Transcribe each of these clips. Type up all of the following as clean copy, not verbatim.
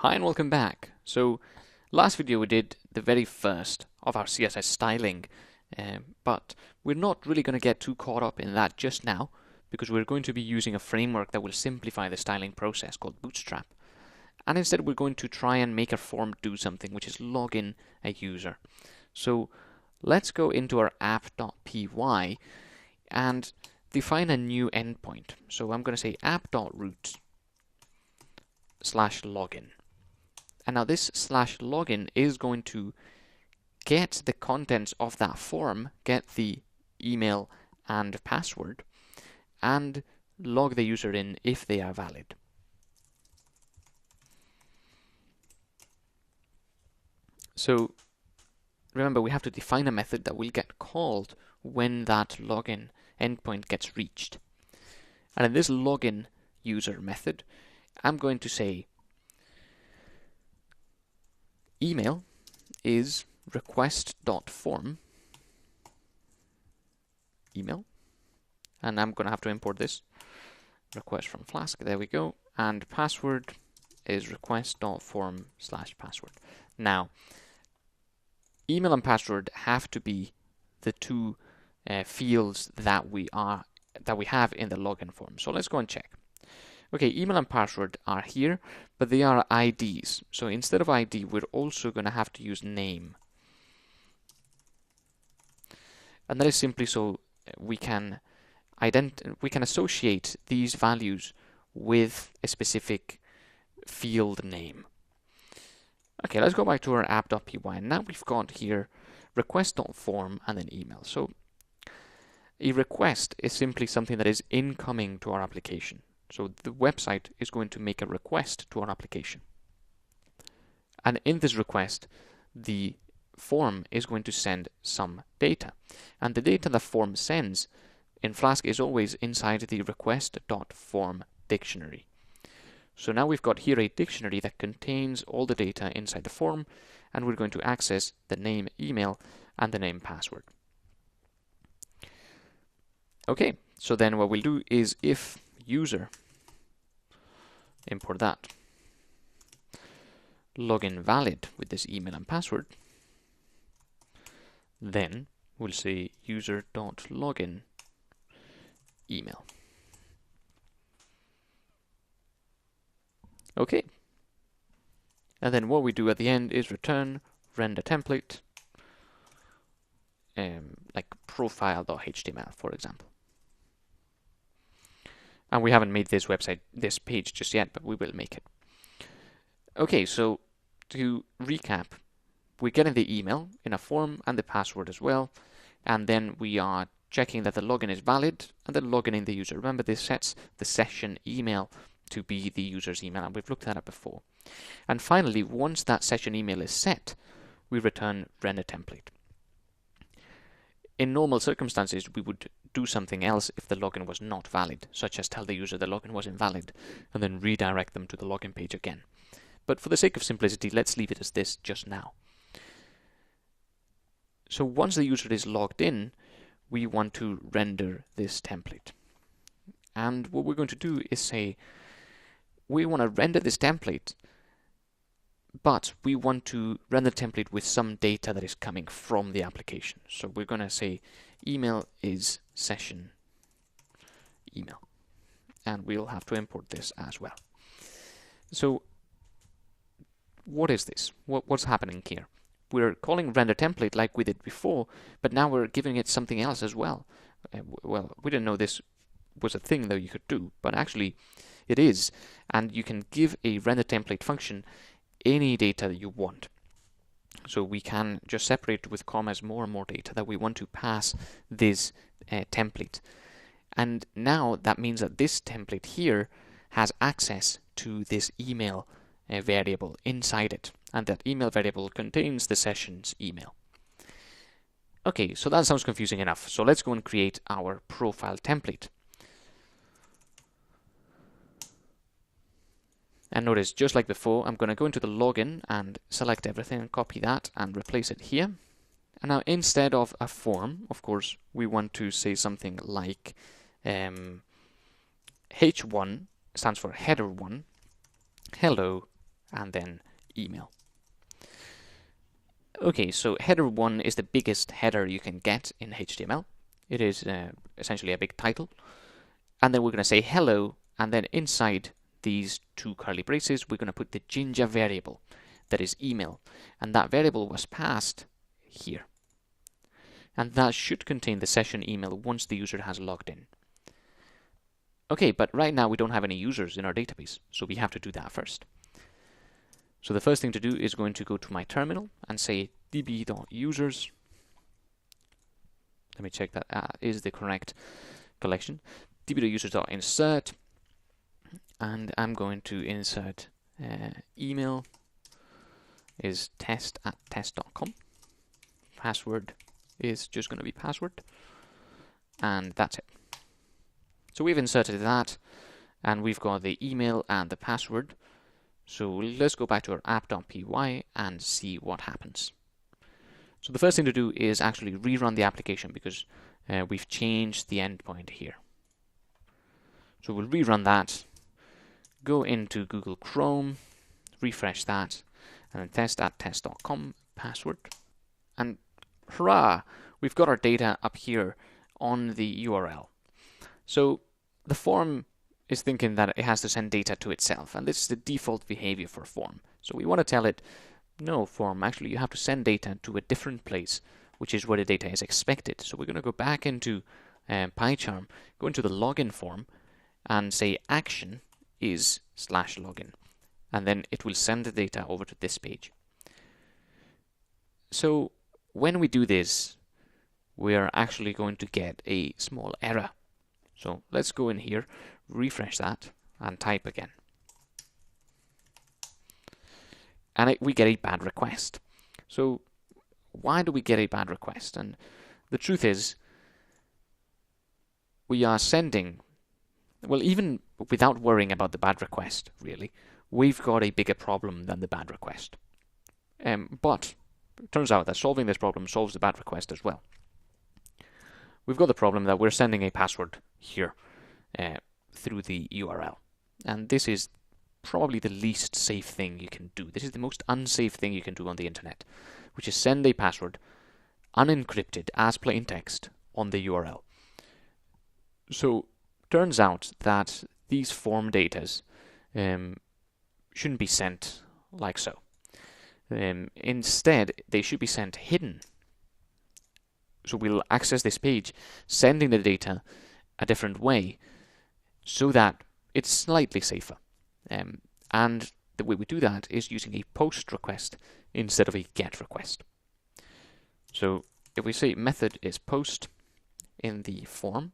Hi and welcome back. So last video we did the very first of our CSS styling, but we're not really going to get too caught up in that just now because we're going to be using a framework that will simplify the styling process called Bootstrap. And instead we're going to try and make our form do something, which is log in a user. So let's go into our app.py and define a new endpoint. So I'm going to say app.root/login. And now this /login is going to get the contents of that form, get the email and password, and log the user in if they are valid. So remember, we have to define a method that will get called when that login endpoint gets reached. And in this login user method, I'm going to say email is request.form email, and I'm going to have to import this request from Flask. There we go. And password is request.form/password. Now, email and password have to be the two fields that we have in the login form. So let's go and check. Okay, email and password are here, but they are IDs. So instead of ID, we're also going to have to use name. And that is simply so we can associate these values with a specific field name. Okay, let's go back to our app.py. And now we've got here request.form and then email. So a request is simply something that is incoming to our application. So the website is going to make a request to our application. And in this request, the form is going to send some data. And the data the form sends in Flask is always inside the request.form dictionary. So now we've got here a dictionary that contains all the data inside the form, and we're going to access the name email and the name password. Okay, so then what we'll do is if user, import that, login valid with this email and password, then we'll say user.login email. Okay, and then what we do at the end is return render template, like profile.html, for example. And we haven't made this page just yet, but we will make it. Okay, so to recap, we're getting the email in a form and the password as well, and then we are checking that the login is valid and then logging in the user. Remember, this sets the session email to be the user's email, and we've looked at it before. And finally, once that session email is set, we return render template. In normal circumstances, we would do something else if the login was not valid, such as tell the user the login was invalid, and then redirect them to the login page again. But for the sake of simplicity, let's leave it as this just now. So once the user is logged in, we want to render this template. And what we're going to do is say, we want to render this template, but we want to render the template with some data that is coming from the application. So we're going to say email is session email. And we'll have to import this as well. So what is this? What's happening here? We're calling render template like we did before, but now we're giving it something else as well. Well, we didn't know this was a thing that you could do, but actually it is. And you can give a render template function any data that you want. So we can just separate with commas more and more data that we want to pass this template. And now that means that this template here has access to this email variable inside it, and that email variable contains the session's email. Okay, so that sounds confusing enough. So let's go and create our profile template. And notice, just like before, I'm going to go into the login and select everything and copy that and replace it here. And now instead of a form, of course, we want to say something like H1 stands for header 1, hello, and then email. Okay, so header 1 is the biggest header you can get in HTML. It is essentially a big title. And then we're going to say hello, and then inside these two curly braces, we're going to put the Jinja variable, that is email. And that variable was passed here. And that should contain the session email once the user has logged in. Okay, but right now we don't have any users in our database, so we have to do that first. So the first thing to do is going to go to my terminal and say db.users. Let me check that is the correct collection. db.users.insert, and I'm going to insert email is test@test.com. Password is just going to be password, and that's it. So we've inserted that, and we've got the email and the password. So let's go back to our app.py and see what happens. So the first thing to do is actually rerun the application because we've changed the endpoint here. So we'll rerun that, go into Google Chrome, refresh that, and then test@test.com password. And hurrah! We've got our data up here on the URL. So the form is thinking that it has to send data to itself, and this is the default behavior for a form. So we want to tell it, no, form, actually you have to send data to a different place, which is where the data is expected. So we're going to go back into PyCharm, go into the login form, and say action is /login, and then it will send the data over to this page. So when we do this, we are actually going to get a small error. So let's go in here, refresh that, and type again. And we get a bad request. So why do we get a bad request? And the truth is, we are sending, well, even without worrying about the bad request, really, we've got a bigger problem than the bad request. But it turns out that solving this problem solves the bad request as well. We've got the problem that we're sending a password here through the URL. And this is probably the least safe thing you can do. This is the most unsafe thing you can do on the internet, which is send a password unencrypted as plain text on the URL. So turns out that these form datas shouldn't be sent like so. Instead, they should be sent hidden. So we'll access this page, sending the data a different way so that it's slightly safer. And the way we do that is using a post request instead of a get request. So if we say method is post in the form,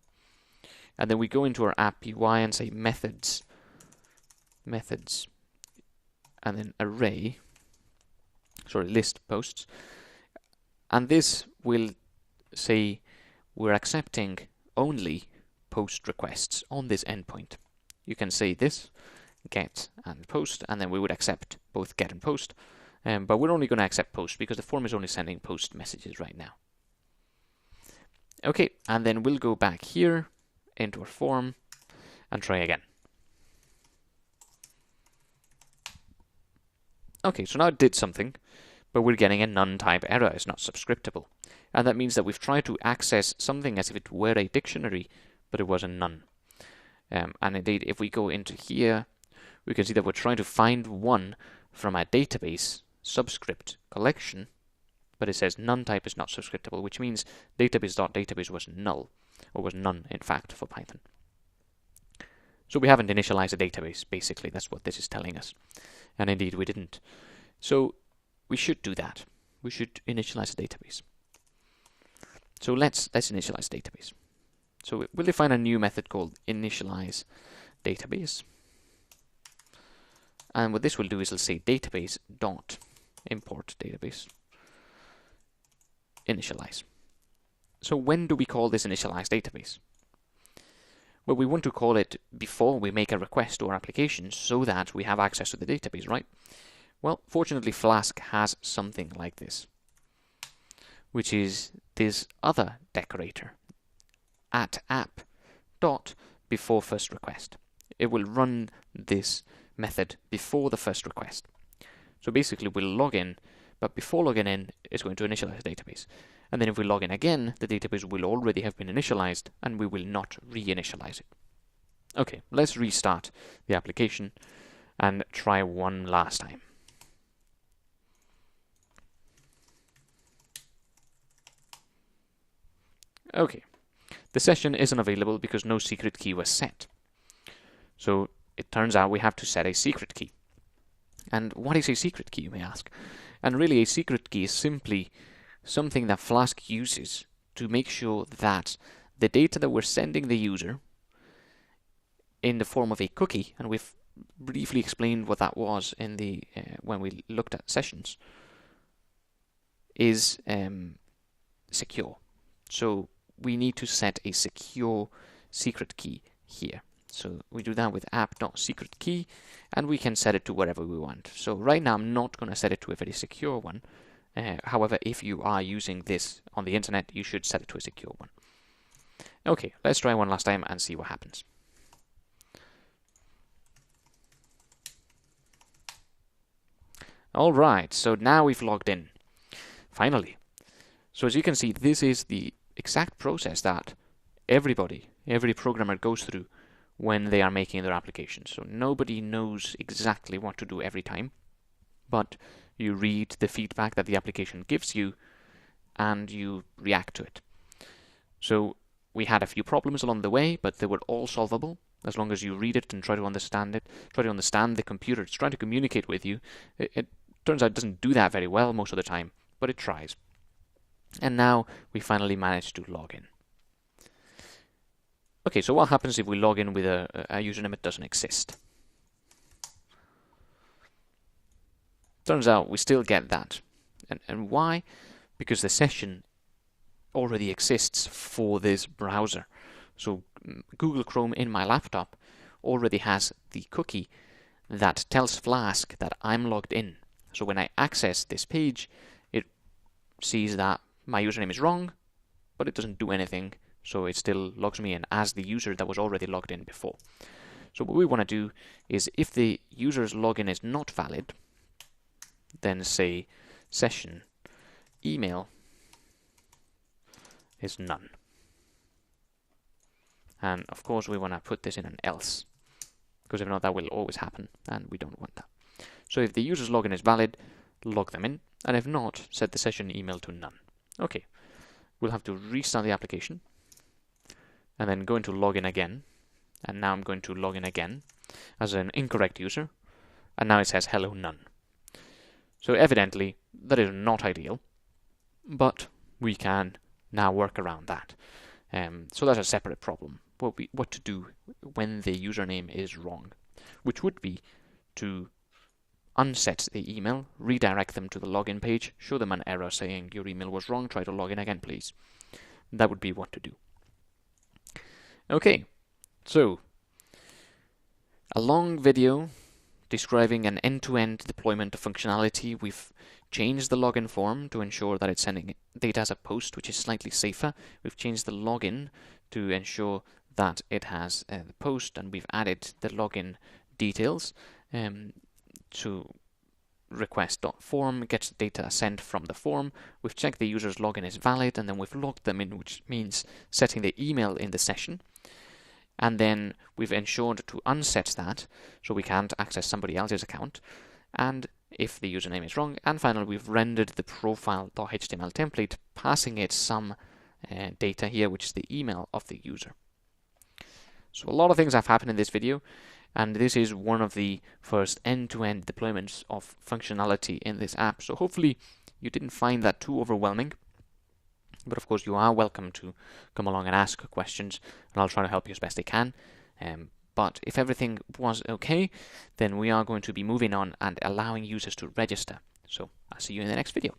and then we go into our app UI and say methods, and then array, list posts, and this will say we're accepting only post requests on this endpoint. You can say this, get and post, and then we would accept both get and post, but we're only going to accept post because the form is only sending post messages right now. Okay, and then we'll go back here into our form and try again. Okay, so now it did something, but we're getting a none type error. It's not subscriptable. And that means that we've tried to access something as if it were a dictionary, but it was a none. And indeed, if we go into here, we can see that we're trying to find one from a database subscript collection, but it says none type is not subscriptable, which means database.database was null, or was none, in fact, for Python. So we haven't initialized a database, basically. That's what this is telling us. And indeed, we didn't. So we should do that. We should initialize a database. So let's initialize database. So we'll define a new method called initialize database. And what this will do is it'll say database dot import database initialize. So when do we call this initialize database? Well, we want to call it before we make a request to our application so that we have access to the database, right? Well, fortunately, Flask has something like this, which is this other decorator at app dot before first request. It will run this method before the first request. So basically we'll log in, but before logging in, it's going to initialize the database. And then if we log in again, the database will already have been initialized and we will not reinitialize it. Okay, let's restart the application and try one last time. Okay, the session isn't available because no secret key was set. So it turns out we have to set a secret key. And what is a secret key, you may ask? And really, a secret key is simply something that Flask uses to make sure that the data that we're sending the user in the form of a cookie, and we've briefly explained what that was in the when we looked at sessions, is secure. So we need to set a secure secret key here. So we do that with app.secretKey, and we can set it to wherever we want. So right now I'm not going to set it to a very secure one. However, if you are using this on the internet, you should set it to a secure one. Okay, let's try one last time and see what happens. Alright, so now we've logged in. Finally. So as you can see, this is the exact process that every programmer goes through when they are making their applications. So nobody knows exactly what to do every time, but you read the feedback that the application gives you and you react to it. So we had a few problems along the way, but they were all solvable as long as you read it and try to understand it, try to understand the computer. It's trying to communicate with you. It turns out it doesn't do that very well most of the time, but it tries. And now we finally managed to log in. Okay, so what happens if we log in with a username that doesn't exist? Turns out we still get that. And why? Because the session already exists for this browser. So Google Chrome in my laptop already has the cookie that tells Flask that I'm logged in. So when I access this page, it sees that my username is wrong, but it doesn't do anything. So it still logs me in as the user that was already logged in before. So what we want to do is, if the user's login is not valid, then say session email is none. And of course we want to put this in an else, because if not, that will always happen, and we don't want that. So if the user's login is valid, log them in, and if not, set the session email to none. Okay, we'll have to restart the application, and then go into login again, and now I'm going to log in again as an incorrect user, and now it says hello none. So evidently that is not ideal, but we can now work around that. So that's a separate problem, what to do when the username is wrong, which would be to unset the email, redirect them to the login page, show them an error saying your email was wrong, try to log in again please. That would be what to do. Okay, so a long video describing an end-to-end deployment of functionality. We've changed the login form to ensure that it's sending data as a post, which is slightly safer. We've changed the login to ensure that it has the post, and we've added the login details to request.form gets data sent from the form. We've checked the user's login is valid, and then we've logged them in, which means setting the email in the session. And then we've ensured to unset that, so we can't access somebody else's account, and if the username is wrong. And finally, we've rendered the profile.html template, passing it some data here, which is the email of the user. So a lot of things have happened in this video, and this is one of the first end-to-end deployments of functionality in this app. So hopefully you didn't find that too overwhelming. But of course, you are welcome to come along and ask questions, and I'll try to help you as best I can. But if everything was okay, then we are going to be moving on and allowing users to register. So I'll see you in the next video.